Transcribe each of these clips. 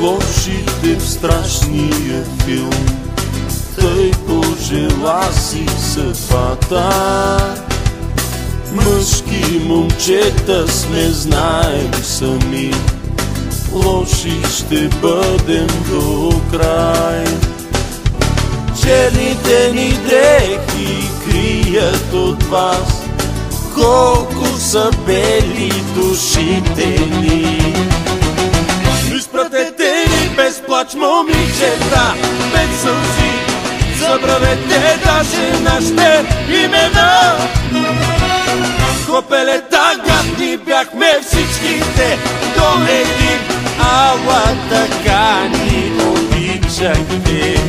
лошите в страшния филм. Тъй пожела си съдбата. Мъжки момчета сме, знаем сами, лоши ще бъдем до край. Черните ни дрехи крият от вас колко са бели душите ни. Изпратете ни без плач, момичета, без сълзи, забравете даже нашите имена. Копелета гадни бяхме всичките до един, ала така ни обичахте.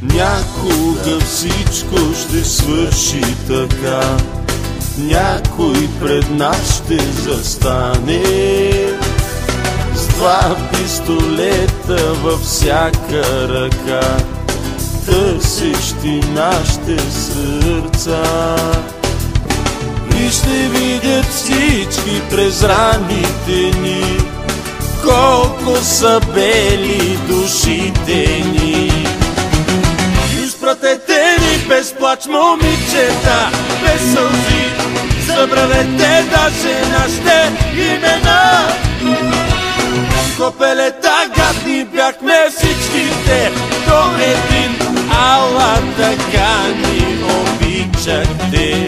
Някога всичко ще свърши така, някой пред нас ще застане с два пистолета във всяка ръка, търсещи нашите сърца. И ще видят всички през раните ни колко са бели душите ни. Изпратете ни без плач, момичета, без сълзи, забравете даже нашите имена. Копелета гадни бяхме всичките до един, ала така ни обичахте.